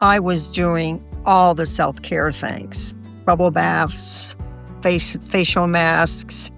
I was doing all the self-care things, bubble baths, facial masks,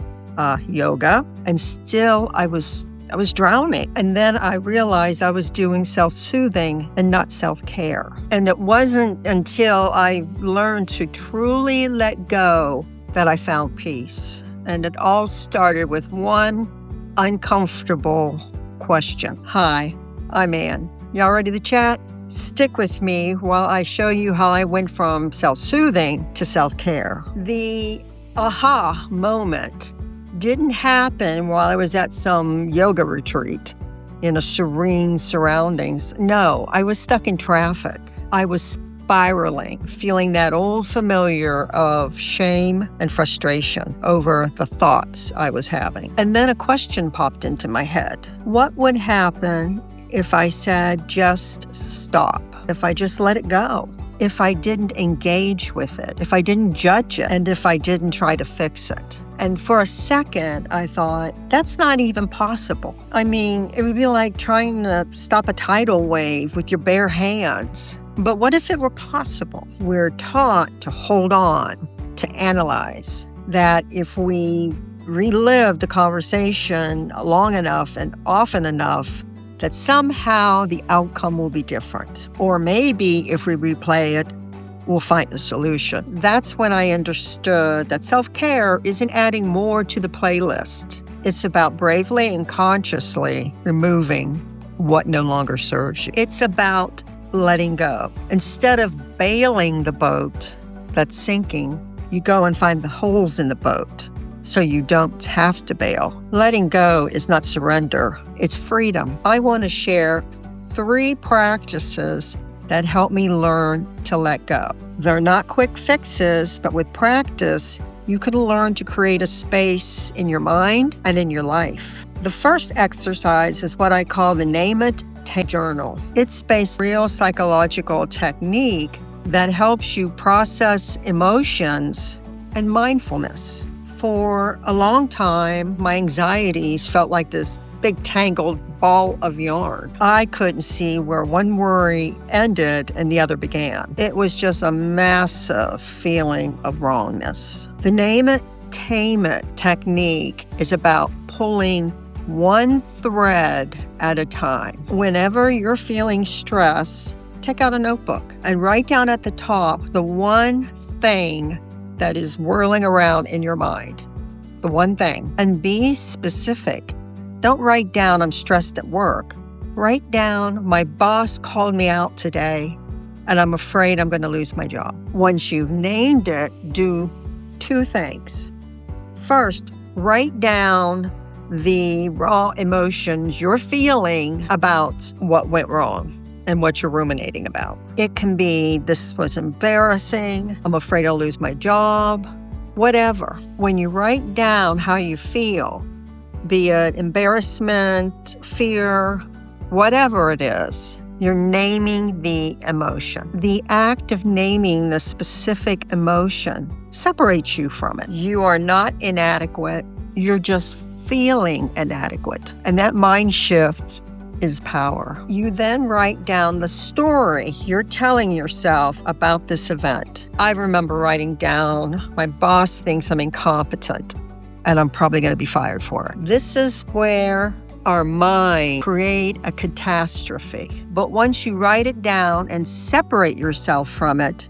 yoga, and still I was drowning. And then I realized I was doing self-soothing and not self-care. And it wasn't until I learned to truly let go that I found peace. And it all started with one uncomfortable question. Hi, I'm Ann. Y'all ready to chat? Stick with me while I show you how I went from self-soothing to self-care. The aha moment didn't happen while I was at some yoga retreat in a serene surroundings. No, I was stuck in traffic. I was spiraling, feeling that old familiar of shame and frustration over the thoughts I was having. And then a question popped into my head. What would happen if I said just stop? If I just let it go? If I didn't engage with it? If I didn't judge it? And if I didn't try to fix it? And for a second, I thought, that's not even possible. I mean, it would be like trying to stop a tidal wave with your bare hands. But what if it were possible? We're taught to hold on, to analyze, that if we relive the conversation long enough and often enough, that somehow the outcome will be different. Or maybe if we replay it, we'll find a solution. That's when I understood that self-care isn't adding more to the playlist. It's about bravely and consciously removing what no longer serves you. It's about letting go. Instead of bailing the boat that's sinking, you go and find the holes in the boat so you don't have to bail. Letting go is not surrender, it's freedom. I want to share 3 practices that help me learn to let go. They're not quick fixes, but with practice, you can learn to create a space in your mind and in your life. The first exercise is what I call the Name It, Take Journal. It's based on a real psychological technique that helps you process emotions and mindfulness. For a long time, my anxieties felt like this big tangled ball of yarn. I couldn't see where one worry ended and the other began. It was just a massive feeling of wrongness. The Name It, Tame It technique is about pulling one thread at a time. Whenever you're feeling stress, take out a notebook and write down at the top the one thing that is whirling around in your mind. The one thing. And be specific. Don't write down, I'm stressed at work. Write down, my boss called me out today and I'm afraid I'm going to lose my job. Once you've named it, do 2 things. First, write down the raw emotions you're feeling about what went wrong and what you're ruminating about. It can be, this was embarrassing, I'm afraid I'll lose my job, whatever. When you write down how you feel, be it embarrassment, fear, whatever it is, you're naming the emotion. The act of naming the specific emotion separates you from it. You are not inadequate, you're just feeling inadequate. And that mind shift is power. You then write down the story you're telling yourself about this event. I remember writing down, my boss thinks I'm incompetent and I'm probably going to be fired for it. This is where our mind create a catastrophe. But once you write it down and separate yourself from it,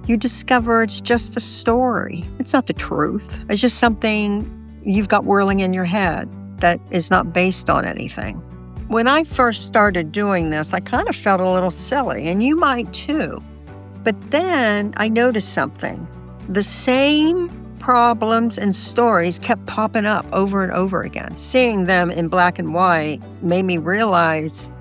you discover it's just a story. It's not the truth. It's just something you've got whirling in your head that is not based on anything. When I first started doing this, I kind of felt a little silly, and you might too. But then I noticed something. The same problems and stories kept popping up over and over again. Seeing them in black and white made me realize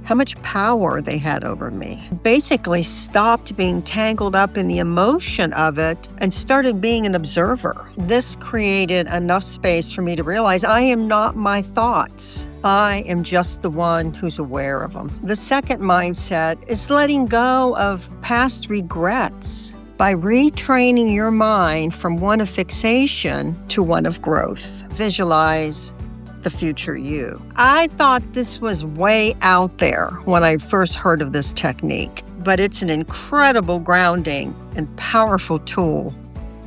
how much power they had over me. Basically stopped being tangled up in the emotion of it and started being an observer. This created enough space for me to realize I am not my thoughts. I am just the one who's aware of them. The second mindset is letting go of past regrets by retraining your mind from one of fixation to one of growth. Visualize the future you. I thought this was way out there when I first heard of this technique. but it's an incredible grounding and powerful tool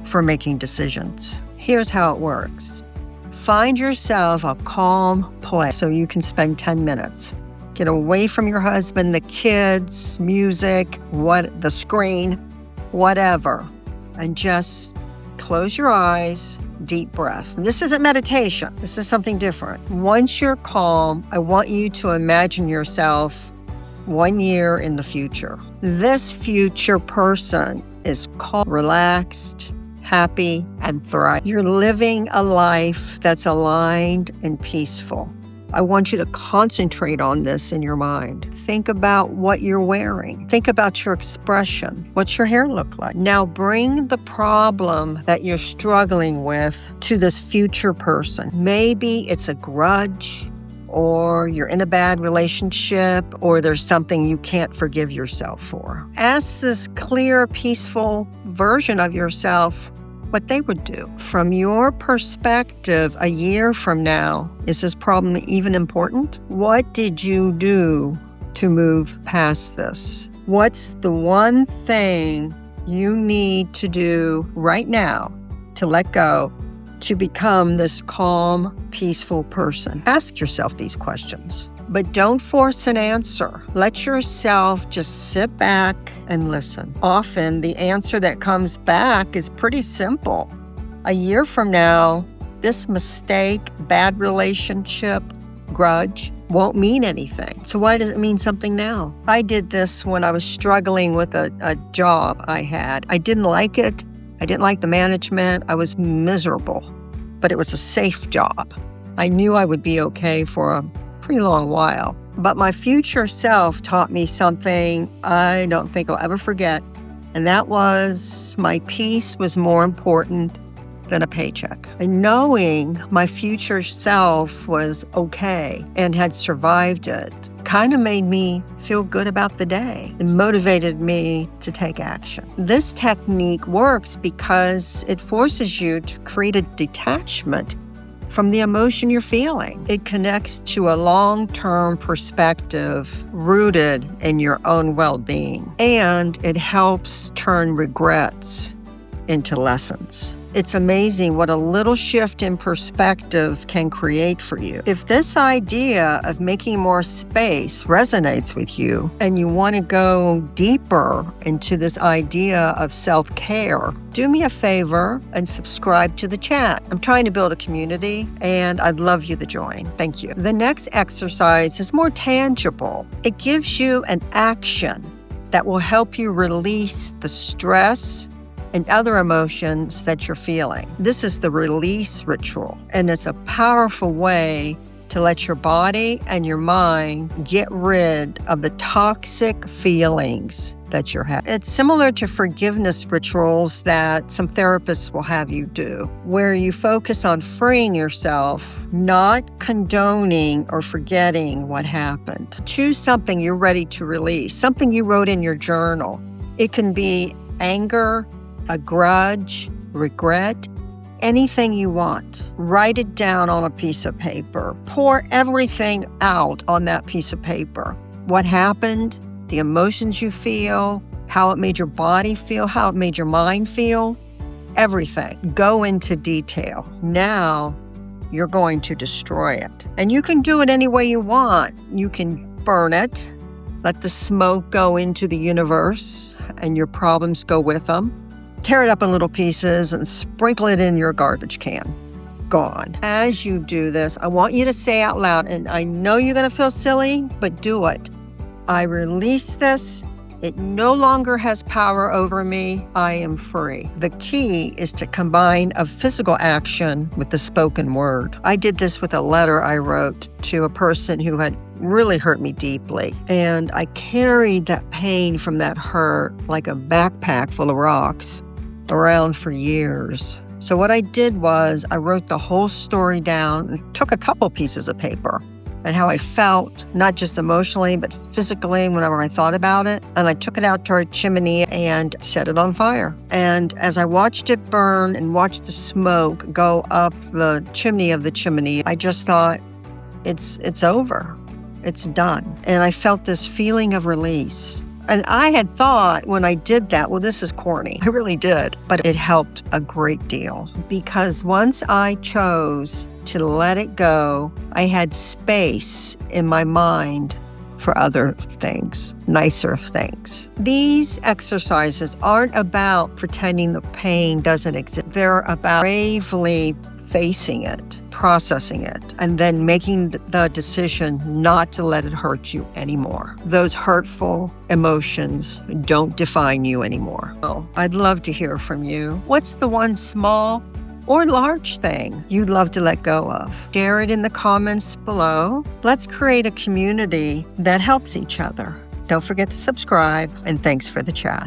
for making decisions. Here's how it works. Find yourself a calm place so you can spend 10 minutes. Get away from your husband, the kids, music, the screen, whatever, and just close your eyes, deep breath. And this isn't meditation. This is something different. Once you're calm, I want you to imagine yourself 1 year in the future. This future person is calm, relaxed, happy, and thriving. You're living a life that's aligned and peaceful. I want you to concentrate on this in your mind. Think about what you're wearing. Think about your expression. What's your hair look like? Now bring the problem that you're struggling with to this future person. Maybe it's a grudge, or you're in a bad relationship, or there's something you can't forgive yourself for. Ask this clear, peaceful version of yourself what they would do. From your perspective, a year from now, is this problem even important? What did you do to move past this? What's the one thing you need to do right now to let go, to become this calm, peaceful person? Ask yourself these questions, but don't force an answer. Let yourself just sit back and listen. Often the answer that comes back is pretty simple. A year from now, this mistake, bad relationship, grudge won't mean anything. So why does it mean something now? I did this when I was struggling with a job I had. I didn't like it. I didn't like the management. I was miserable, but it was a safe job. I knew I would be okay for a pretty long while. But my future self taught me something I don't think I'll ever forget, and that was my peace was more important than a paycheck. And knowing my future self was okay and had survived it kind of made me feel good about the day. It motivated me to take action. This technique works because it forces you to create a detachment from the emotion you're feeling. It connects to a long-term perspective rooted in your own well-being, and it helps turn regrets into lessons. It's amazing what a little shift in perspective can create for you. If this idea of making more space resonates with you and you want to go deeper into this idea of self-care, do me a favor and subscribe to the chat. I'm trying to build a community and I'd love you to join. Thank you. The next exercise is more tangible. It gives you an action that will help you release the stress and other emotions that you're feeling. This is the release ritual, and it's a powerful way to let your body and your mind get rid of the toxic feelings that you're having. It's similar to forgiveness rituals that some therapists will have you do, where you focus on freeing yourself, not condoning or forgetting what happened. Choose something you're ready to release, something you wrote in your journal. It can be anger, a grudge, regret, anything you want. Write it down on a piece of paper. Pour everything out on that piece of paper. What happened, the emotions you feel, how it made your body feel, how it made your mind feel, everything. Go into detail. Now you're going to destroy it. And you can do it any way you want. You can burn it, let the smoke go into the universe, and your problems go with them. Tear it up in little pieces and sprinkle it in your garbage can. Gone. As you do this, I want you to say out loud, and I know you're going to feel silly, but do it. I release this. It no longer has power over me. I am free. The key is to combine a physical action with the spoken word. I did this with a letter I wrote to a person who had really hurt me deeply. And I carried that pain from that hurt like a backpack full of rocks around for years. So what I did was I wrote the whole story down and took a couple pieces of paper and how I felt, not just emotionally, but physically whenever I thought about it. And I took it out to our chimney and set it on fire. And as I watched it burn and watched the smoke go up the chimney of the chimney, I just thought, it's over. It's done. And I felt this feeling of release. And I had thought when I did that, well, this is corny. I really did. But it helped a great deal because once I chose to let it go, I had space in my mind for other things, nicer things. These exercises aren't about pretending the pain doesn't exist. They're about bravely facing it, processing it, and then making the decision not to let it hurt you anymore. Those hurtful emotions don't define you anymore. Well, I'd love to hear from you. What's the one small or large thing you'd love to let go of? Share it in the comments below. Let's create a community that helps each other. Don't forget to subscribe, and thanks for the chat.